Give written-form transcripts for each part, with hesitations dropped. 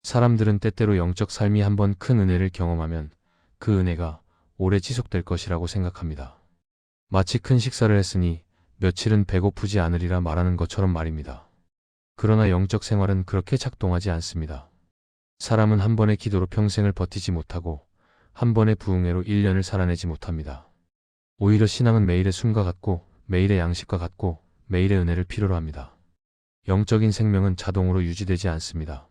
사람들은 때때로 영적 삶이 한번 큰 은혜를 경험하면 그 은혜가 오래 지속될 것이라고 생각합니다. 마치 큰 식사를 했으니 며칠은 배고프지 않으리라 말하는 것처럼 말입니다. 그러나 영적 생활은 그렇게 작동하지 않습니다. 사람은 한 번의 기도로 평생을 버티지 못하고 한 번의 부흥회로 1년을 살아내지 못합니다. 오히려 신앙은 매일의 숨과 같고 매일의 양식과 같고 매일의 은혜를 필요로 합니다. 영적인 생명은 자동으로 유지되지 않습니다.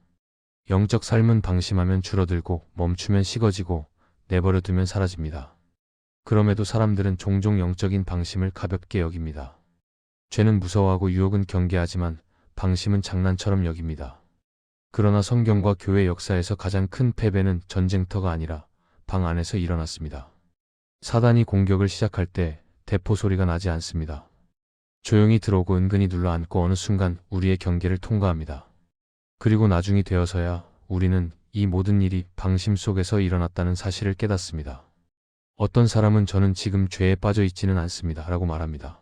영적 삶은 방심하면 줄어들고 멈추면 식어지고 내버려 두면 사라집니다. 그럼에도 사람들은 종종 영적인 방심을 가볍게 여깁니다. 죄는 무서워하고 유혹은 경계하지만 방심은 장난처럼 여깁니다. 그러나 성경과 교회 역사에서 가장 큰 패배는 전쟁터가 아니라 방 안에서 일어났습니다. 사단이 공격을 시작할 때 대포 소리가 나지 않습니다. 조용히 들어오고 은근히 눌러앉고 어느 순간 우리의 경계를 통과합니다. 그리고 나중이 되어서야 우리는 이 모든 일이 방심 속에서 일어났다는 사실을 깨닫습니다. 어떤 사람은 저는 지금 죄에 빠져 있지는 않습니다 라고 말합니다.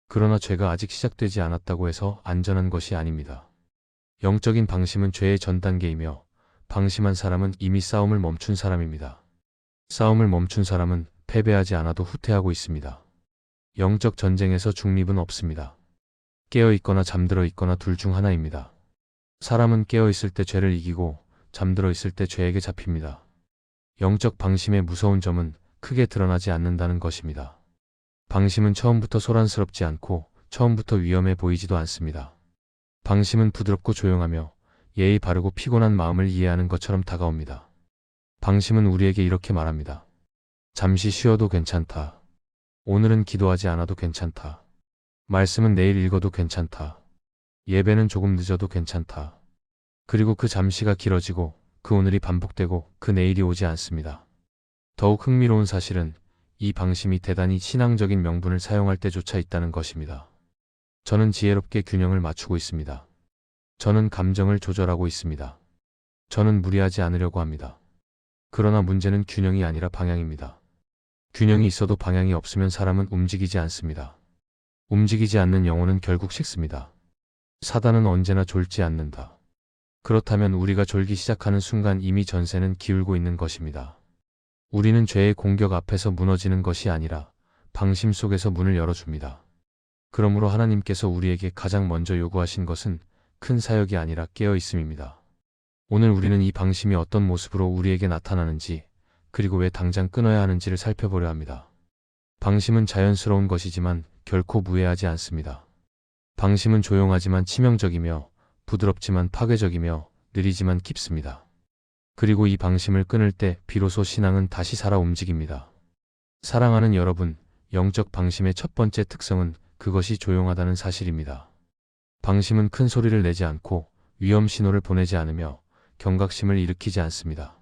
그러나 죄가 아직 시작되지 않았다고 해서 안전한 것이 아닙니다. 영적인 방심은 죄의 전 단계이며 방심한 사람은 이미 싸움을 멈춘 사람입니다. 싸움을 멈춘 사람은 패배하지 않아도 후퇴하고 있습니다. 영적 전쟁에서 중립은 없습니다. 깨어 있거나 잠들어 있거나 둘 중 하나입니다. 사람은 깨어 있을 때 죄를 이기고 잠들어 있을 때 죄에게 잡힙니다. 영적 방심의 무서운 점은 크게 드러나지 않는다는 것입니다. 방심은 처음부터 소란스럽지 않고 처음부터 위험해 보이지도 않습니다. 방심은 부드럽고 조용하며 예의 바르고 피곤한 마음을 이해하는 것처럼 다가옵니다. 방심은 우리에게 이렇게 말합니다. 잠시 쉬어도 괜찮다. 오늘은 기도하지 않아도 괜찮다. 말씀은 내일 읽어도 괜찮다. 예배는 조금 늦어도 괜찮다. 그리고 그 잠시가 길어지고 그 오늘이 반복되고 그 내일이 오지 않습니다. 더욱 흥미로운 사실은 이 방심이 대단히 신앙적인 명분을 사용할 때조차 있다는 것입니다. 저는 지혜롭게 균형을 맞추고 있습니다. 저는 감정을 조절하고 있습니다. 저는 무리하지 않으려고 합니다. 그러나 문제는 균형이 아니라 방향입니다. 균형이 있어도 방향이 없으면 사람은 움직이지 않습니다. 움직이지 않는 영혼은 결국 식습니다. 사단은 언제나 졸지 않는다. 그렇다면 우리가 졸기 시작하는 순간 이미 전세는 기울고 있는 것입니다. 우리는 죄의 공격 앞에서 무너지는 것이 아니라 방심 속에서 문을 열어줍니다. 그러므로 하나님께서 우리에게 가장 먼저 요구하신 것은 큰 사역이 아니라 깨어 있음입니다. 오늘 우리는 이 방심이 어떤 모습으로 우리에게 나타나는지 그리고 왜 당장 끊어야 하는지를 살펴보려 합니다. 방심은 자연스러운 것이지만 결코 무해하지 않습니다. 방심은 조용하지만 치명적이며 부드럽지만 파괴적이며 느리지만 깊습니다. 그리고 이 방심을 끊을 때 비로소 신앙은 다시 살아 움직입니다. 사랑하는 여러분, 영적 방심의 첫 번째 특성은 그것이 조용하다는 사실입니다. 방심은 큰 소리를 내지 않고 위험 신호를 보내지 않으며 경각심을 일으키지 않습니다.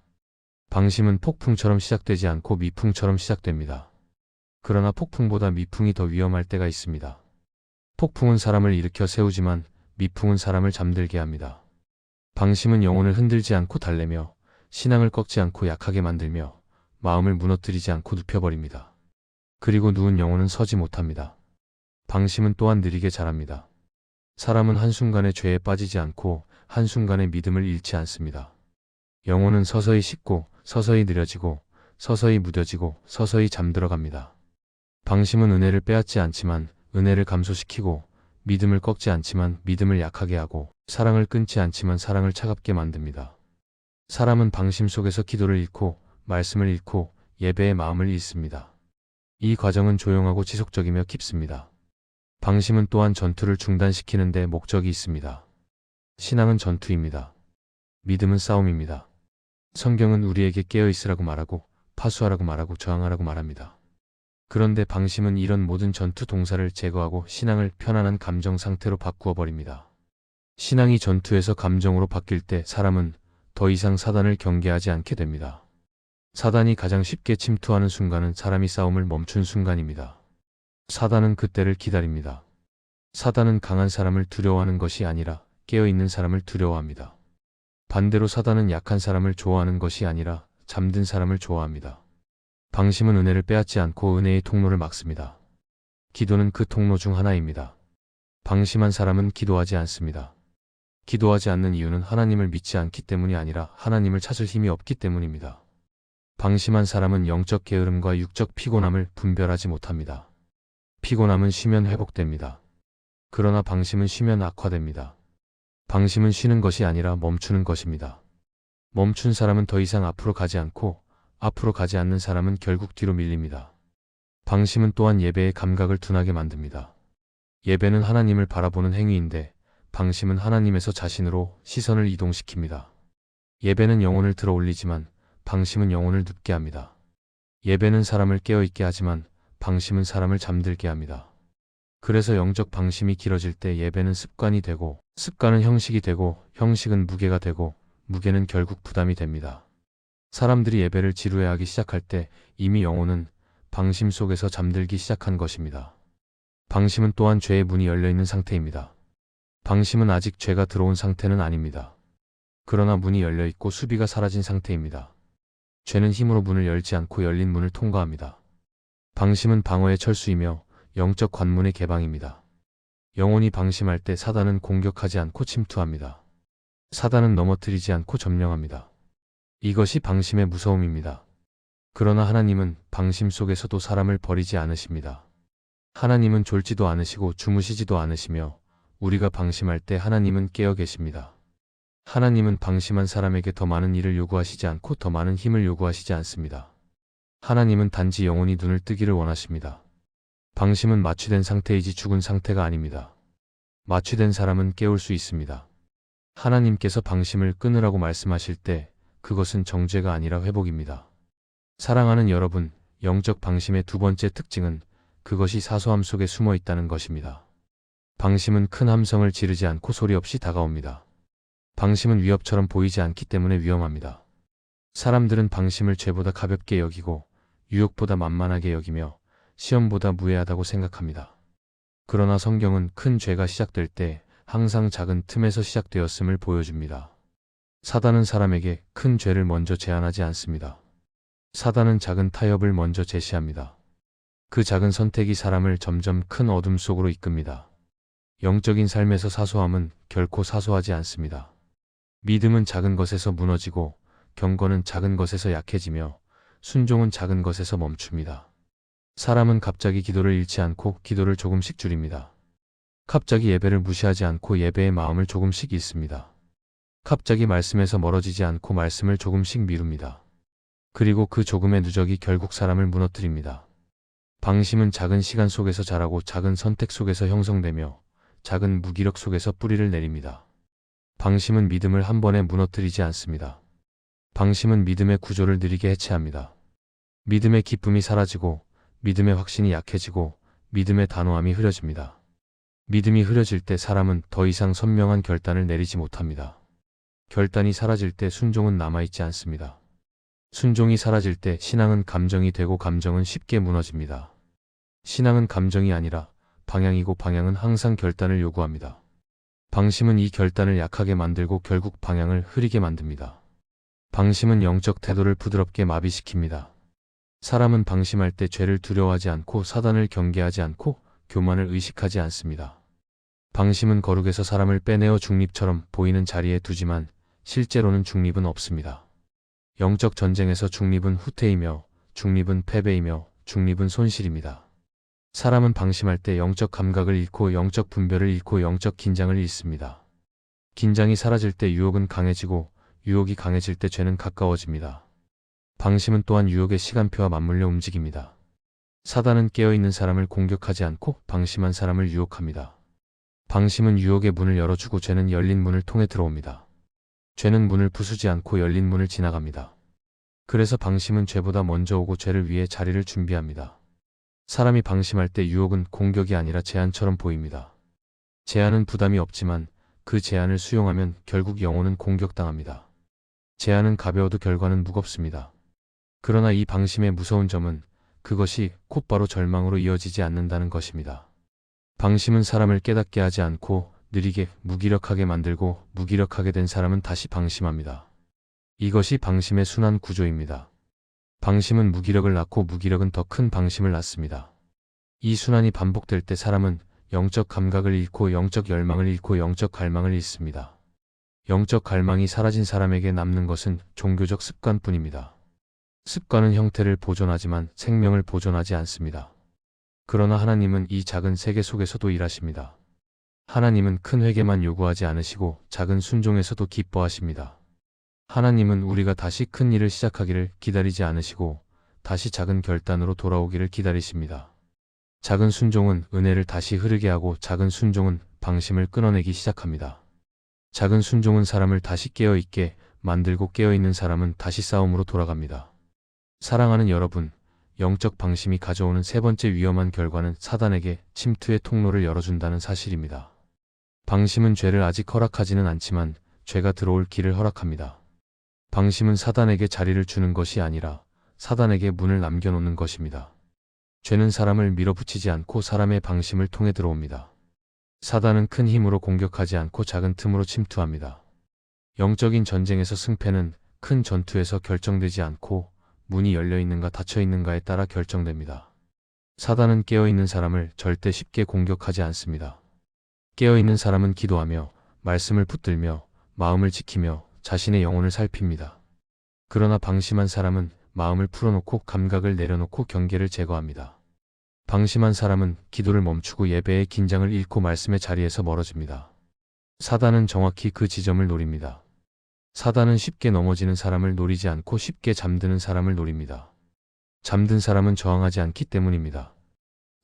방심은 폭풍처럼 시작되지 않고 미풍처럼 시작됩니다. 그러나 폭풍보다 미풍이 더 위험할 때가 있습니다. 폭풍은 사람을 일으켜 세우지만 미풍은 사람을 잠들게 합니다. 방심은 영혼을 흔들지 않고 달래며 신앙을 꺾지 않고 약하게 만들며 마음을 무너뜨리지 않고 눕혀버립니다. 그리고 누운 영혼은 서지 못합니다. 방심은 또한 느리게 자랍니다. 사람은 한순간에 죄에 빠지지 않고 한순간에 믿음을 잃지 않습니다. 영혼은 서서히 식고 서서히 느려지고 서서히 무뎌지고 서서히 잠들어갑니다. 방심은 은혜를 빼앗지 않지만 은혜를 감소시키고 믿음을 꺾지 않지만 믿음을 약하게 하고 사랑을 끊지 않지만 사랑을 차갑게 만듭니다. 사람은 방심 속에서 기도를 잃고 말씀을 잃고 예배의 마음을 잃습니다. 이 과정은 조용하고 지속적이며 깊습니다. 방심은 또한 전투를 중단시키는 데 목적이 있습니다. 신앙은 전투입니다. 믿음은 싸움입니다. 성경은 우리에게 깨어 있으라고 말하고 파수하라고 말하고 저항하라고 말합니다. 그런데 방심은 이런 모든 전투 동사를 제거하고 신앙을 편안한 감정 상태로 바꾸어 버립니다. 신앙이 전투에서 감정으로 바뀔 때 사람은 더 이상 사단을 경계하지 않게 됩니다. 사단이 가장 쉽게 침투하는 순간은 사람이 싸움을 멈춘 순간입니다. 사단은 그때를 기다립니다. 사단은 강한 사람을 두려워하는 것이 아니라 깨어있는 사람을 두려워합니다. 반대로 사단은 약한 사람을 좋아하는 것이 아니라 잠든 사람을 좋아합니다. 방심은 은혜를 빼앗지 않고 은혜의 통로를 막습니다. 기도는 그 통로 중 하나입니다. 방심한 사람은 기도하지 않습니다. 기도하지 않는 이유는 하나님을 믿지 않기 때문이 아니라 하나님을 찾을 힘이 없기 때문입니다. 방심한 사람은 영적 게으름과 육적 피곤함을 분별하지 못합니다. 피곤함은 쉬면 회복됩니다. 그러나 방심은 쉬면 악화됩니다. 방심은 쉬는 것이 아니라 멈추는 것입니다. 멈춘 사람은 더 이상 앞으로 가지 않고 앞으로 가지 않는 사람은 결국 뒤로 밀립니다. 방심은 또한 예배의 감각을 둔하게 만듭니다. 예배는 하나님을 바라보는 행위인데 방심은 하나님에서 자신으로 시선을 이동시킵니다. 예배는 영혼을 들어 올리지만 방심은 영혼을 눕게 합니다. 예배는 사람을 깨어있게 하지만 방심은 사람을 잠들게 합니다. 그래서 영적 방심이 길어질 때 예배는 습관이 되고 습관은 형식이 되고 형식은 무게가 되고 무게는 결국 부담이 됩니다. 사람들이 예배를 지루해하기 시작할 때 이미 영혼은 방심 속에서 잠들기 시작한 것입니다. 방심은 또한 죄의 문이 열려있는 상태입니다. 방심은 아직 죄가 들어온 상태는 아닙니다. 그러나 문이 열려있고 수비가 사라진 상태입니다. 죄는 힘으로 문을 열지 않고 열린 문을 통과합니다. 방심은 방어의 철수이며 영적 관문의 개방입니다. 영혼이 방심할 때 사단은 공격하지 않고 침투합니다. 사단은 넘어뜨리지 않고 점령합니다. 이것이 방심의 무서움입니다. 그러나 하나님은 방심 속에서도 사람을 버리지 않으십니다. 하나님은 졸지도 않으시고 주무시지도 않으시며 우리가 방심할 때 하나님은 깨어 계십니다. 하나님은 방심한 사람에게 더 많은 일을 요구하시지 않고 더 많은 힘을 요구하시지 않습니다. 하나님은 단지 영혼이 눈을 뜨기를 원하십니다. 방심은 마취된 상태이지 죽은 상태가 아닙니다. 마취된 사람은 깨울 수 있습니다. 하나님께서 방심을 끊으라고 말씀하실 때 그것은 정죄가 아니라 회복입니다. 사랑하는 여러분, 영적 방심의 두 번째 특징은 그것이 사소함 속에 숨어 있다는 것입니다. 방심은 큰 함성을 지르지 않고 소리 없이 다가옵니다. 방심은 위협처럼 보이지 않기 때문에 위험합니다. 사람들은 방심을 죄보다 가볍게 여기고 유혹보다 만만하게 여기며 시험보다 무해하다고 생각합니다. 그러나 성경은 큰 죄가 시작될 때 항상 작은 틈에서 시작되었음을 보여줍니다. 사단은 사람에게 큰 죄를 먼저 제안하지 않습니다. 사단은 작은 타협을 먼저 제시합니다. 그 작은 선택이 사람을 점점 큰 어둠 속으로 이끕니다. 영적인 삶에서 사소함은 결코 사소하지 않습니다. 믿음은 작은 것에서 무너지고 경건은 작은 것에서 약해지며 순종은 작은 것에서 멈춥니다. 사람은 갑자기 기도를 잃지 않고 기도를 조금씩 줄입니다. 갑자기 예배를 무시하지 않고 예배의 마음을 조금씩 잃습니다. 갑자기 말씀에서 멀어지지 않고 말씀을 조금씩 미룹니다. 그리고 그 조금의 누적이 결국 사람을 무너뜨립니다. 방심은 작은 시간 속에서 자라고 작은 선택 속에서 형성되며 작은 무기력 속에서 뿌리를 내립니다. 방심은 믿음을 한 번에 무너뜨리지 않습니다. 방심은 믿음의 구조를 느리게 해체합니다. 믿음의 기쁨이 사라지고 믿음의 확신이 약해지고 믿음의 단호함이 흐려집니다. 믿음이 흐려질 때 사람은 더 이상 선명한 결단을 내리지 못합니다. 결단이 사라질 때 순종은 남아있지 않습니다. 순종이 사라질 때 신앙은 감정이 되고 감정은 쉽게 무너집니다. 신앙은 감정이 아니라 방향이고 방향은 항상 결단을 요구합니다. 방심은 이 결단을 약하게 만들고 결국 방향을 흐리게 만듭니다. 방심은 영적 태도를 부드럽게 마비시킵니다. 사람은 방심할 때 죄를 두려워하지 않고 사단을 경계하지 않고 교만을 의식하지 않습니다. 방심은 거룩에서 사람을 빼내어 중립처럼 보이는 자리에 두지만 실제로는 중립은 없습니다. 영적 전쟁에서 중립은 후퇴이며 중립은 패배이며 중립은 손실입니다. 사람은 방심할 때 영적 감각을 잃고 영적 분별을 잃고 영적 긴장을 잃습니다. 긴장이 사라질 때 유혹은 강해지고 유혹이 강해질 때 죄는 가까워집니다. 방심은 또한 유혹의 시간표와 맞물려 움직입니다. 사단은 깨어있는 사람을 공격하지 않고 방심한 사람을 유혹합니다. 방심은 유혹의 문을 열어주고 죄는 열린 문을 통해 들어옵니다. 죄는 문을 부수지 않고 열린 문을 지나갑니다. 그래서 방심은 죄보다 먼저 오고 죄를 위해 자리를 준비합니다. 사람이 방심할 때 유혹은 공격이 아니라 제한처럼 보입니다. 제한은 부담이 없지만 그 제한을 수용하면 결국 영혼은 공격당합니다. 제한은 가벼워도 결과는 무겁습니다. 그러나 이 방심의 무서운 점은 그것이 곧바로 절망으로 이어지지 않는다는 것입니다. 방심은 사람을 깨닫게 하지 않고 느리게 무기력하게 만들고 무기력하게 된 사람은 다시 방심합니다. 이것이 방심의 순환 구조입니다. 방심은 무기력을 낳고 무기력은 더 큰 방심을 낳습니다. 이 순환이 반복될 때 사람은 영적 감각을 잃고 영적 열망을 잃고 영적 갈망을 잃습니다. 영적 갈망이 사라진 사람에게 남는 것은 종교적 습관뿐입니다. 습관은 형태를 보존하지만 생명을 보존하지 않습니다. 그러나 하나님은 이 작은 세계 속에서도 일하십니다. 하나님은 큰 회개만 요구하지 않으시고 작은 순종에서도 기뻐하십니다. 하나님은 우리가 다시 큰 일을 시작하기를 기다리지 않으시고 다시 작은 결단으로 돌아오기를 기다리십니다. 작은 순종은 은혜를 다시 흐르게 하고 작은 순종은 방심을 끊어내기 시작합니다. 작은 순종은 사람을 다시 깨어있게 만들고 깨어있는 사람은 다시 싸움으로 돌아갑니다. 사랑하는 여러분, 영적 방심이 가져오는 세 번째 위험한 결과는 사단에게 침투의 통로를 열어준다는 사실입니다. 방심은 죄를 아직 허락하지는 않지만 죄가 들어올 길을 허락합니다. 방심은 사단에게 자리를 주는 것이 아니라 사단에게 문을 남겨놓는 것입니다. 죄는 사람을 밀어붙이지 않고 사람의 방심을 통해 들어옵니다. 사단은 큰 힘으로 공격하지 않고 작은 틈으로 침투합니다. 영적인 전쟁에서 승패는 큰 전투에서 결정되지 않고 문이 열려있는가 닫혀있는가에 따라 결정됩니다. 사단은 깨어있는 사람을 절대 쉽게 공격하지 않습니다. 깨어있는 사람은 기도하며 말씀을 붙들며 마음을 지키며 자신의 영혼을 살핍니다. 그러나 방심한 사람은 마음을 풀어놓고 감각을 내려놓고 경계를 제거합니다. 방심한 사람은 기도를 멈추고 예배의 긴장을 잃고 말씀의 자리에서 멀어집니다. 사단은 정확히 그 지점을 노립니다. 사단은 쉽게 넘어지는 사람을 노리지 않고 쉽게 잠드는 사람을 노립니다. 잠든 사람은 저항하지 않기 때문입니다.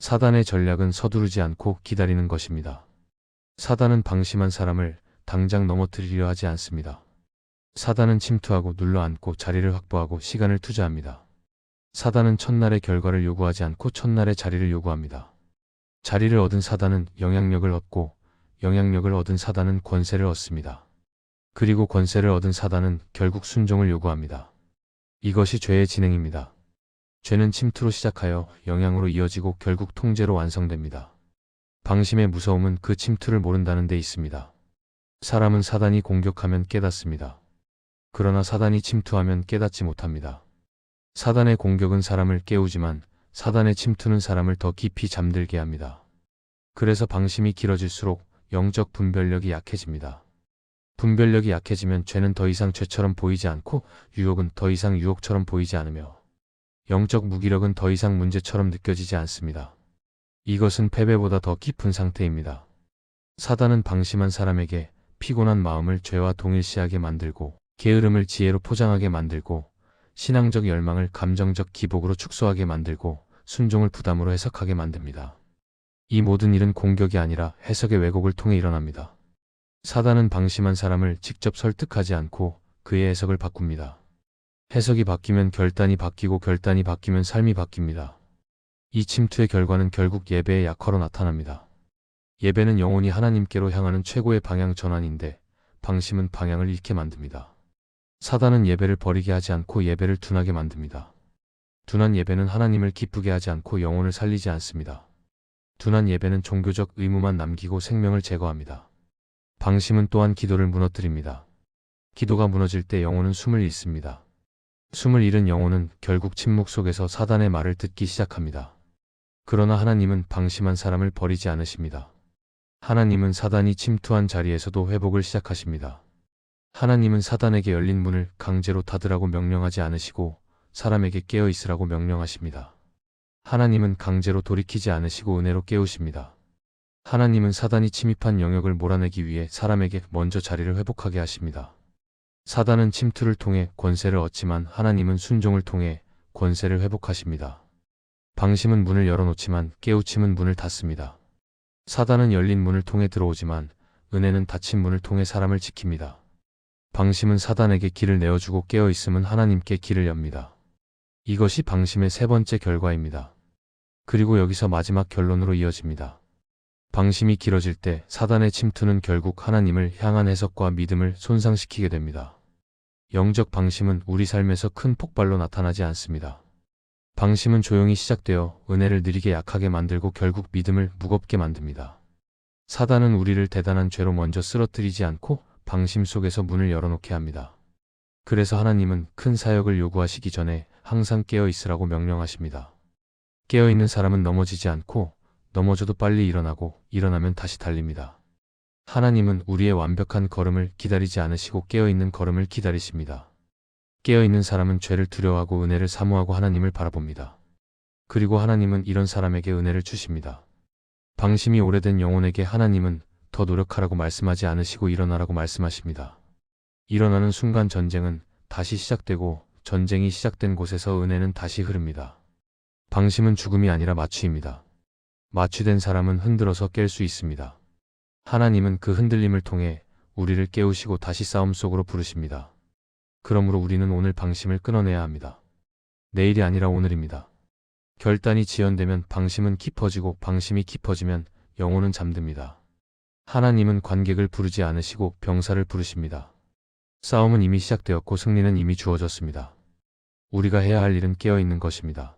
사단의 전략은 서두르지 않고 기다리는 것입니다. 사단은 방심한 사람을 당장 넘어뜨리려 하지 않습니다. 사단은 침투하고 눌러앉고 자리를 확보하고 시간을 투자합니다. 사단은 첫날의 결과를 요구하지 않고 첫날의 자리를 요구합니다. 자리를 얻은 사단은 영향력을 얻고 영향력을 얻은 사단은 권세를 얻습니다. 그리고 권세를 얻은 사단은 결국 순종을 요구합니다. 이것이 죄의 진행입니다. 죄는 침투로 시작하여 영향으로 이어지고 결국 통제로 완성됩니다. 방심의 무서움은 그 침투를 모른다는 데 있습니다. 사람은 사단이 공격하면 깨닫습니다. 그러나 사단이 침투하면 깨닫지 못합니다. 사단의 공격은 사람을 깨우지만 사단의 침투는 사람을 더 깊이 잠들게 합니다. 그래서 방심이 길어질수록 영적 분별력이 약해집니다. 분별력이 약해지면 죄는 더 이상 죄처럼 보이지 않고 유혹은 더 이상 유혹처럼 보이지 않으며 영적 무기력은 더 이상 문제처럼 느껴지지 않습니다. 이것은 패배보다 더 깊은 상태입니다. 사단은 방심한 사람에게 피곤한 마음을 죄와 동일시하게 만들고 게으름을 지혜로 포장하게 만들고 신앙적 열망을 감정적 기복으로 축소하게 만들고 순종을 부담으로 해석하게 만듭니다. 이 모든 일은 공격이 아니라 해석의 왜곡을 통해 일어납니다. 사단은 방심한 사람을 직접 설득하지 않고 그의 해석을 바꿉니다. 해석이 바뀌면 결단이 바뀌고 결단이 바뀌면 삶이 바뀝니다. 이 침투의 결과는 결국 예배의 약화로 나타납니다. 예배는 영혼이 하나님께로 향하는 최고의 방향 전환인데 방심은 방향을 잃게 만듭니다. 사단은 예배를 버리게 하지 않고 예배를 둔하게 만듭니다. 둔한 예배는 하나님을 기쁘게 하지 않고 영혼을 살리지 않습니다. 둔한 예배는 종교적 의무만 남기고 생명을 제거합니다. 방심은 또한 기도를 무너뜨립니다. 기도가 무너질 때 영혼은 숨을 잃습니다. 숨을 잃은 영혼은 결국 침묵 속에서 사단의 말을 듣기 시작합니다. 그러나 하나님은 방심한 사람을 버리지 않으십니다. 하나님은 사단이 침투한 자리에서도 회복을 시작하십니다. 하나님은 사단에게 열린 문을 강제로 닫으라고 명령하지 않으시고 사람에게 깨어 있으라고 명령하십니다. 하나님은 강제로 돌이키지 않으시고 은혜로 깨우십니다. 하나님은 사단이 침입한 영역을 몰아내기 위해 사람에게 먼저 자리를 회복하게 하십니다. 사단은 침투를 통해 권세를 얻지만 하나님은 순종을 통해 권세를 회복하십니다. 방심은 문을 열어놓지만 깨우침은 문을 닫습니다. 사단은 열린 문을 통해 들어오지만 은혜는 닫힌 문을 통해 사람을 지킵니다. 방심은 사단에게 길을 내어주고 깨어있음은 하나님께 길을 엽니다. 이것이 방심의 세 번째 결과입니다. 그리고 여기서 마지막 결론으로 이어집니다. 방심이 길어질 때 사단의 침투는 결국 하나님을 향한 해석과 믿음을 손상시키게 됩니다. 영적 방심은 우리 삶에서 큰 폭발로 나타나지 않습니다. 방심은 조용히 시작되어 은혜를 느리게 약하게 만들고 결국 믿음을 무겁게 만듭니다. 사단은 우리를 대단한 죄로 먼저 쓰러뜨리지 않고 방심 속에서 문을 열어놓게 합니다. 그래서 하나님은 큰 사역을 요구하시기 전에 항상 깨어 있으라고 명령하십니다. 깨어있는 사람은 넘어지지 않고 넘어져도 빨리 일어나고 일어나면 다시 달립니다. 하나님은 우리의 완벽한 걸음을 기다리지 않으시고 깨어있는 걸음을 기다리십니다. 깨어있는 사람은 죄를 두려워하고 은혜를 사모하고 하나님을 바라봅니다. 그리고 하나님은 이런 사람에게 은혜를 주십니다. 방심이 오래된 영혼에게 하나님은 더 노력하라고 말씀하지 않으시고 일어나라고 말씀하십니다. 일어나는 순간 전쟁은 다시 시작되고 전쟁이 시작된 곳에서 은혜는 다시 흐릅니다. 방심은 죽음이 아니라 마취입니다. 마취된 사람은 흔들어서 깰 수 있습니다. 하나님은 그 흔들림을 통해 우리를 깨우시고 다시 싸움 속으로 부르십니다. 그러므로 우리는 오늘 방심을 끊어내야 합니다. 내일이 아니라 오늘입니다. 결단이 지연되면 방심은 깊어지고 방심이 깊어지면 영혼은 잠듭니다. 하나님은 관객을 부르지 않으시고 병사를 부르십니다. 싸움은 이미 시작되었고 승리는 이미 주어졌습니다. 우리가 해야 할 일은 깨어있는 것입니다.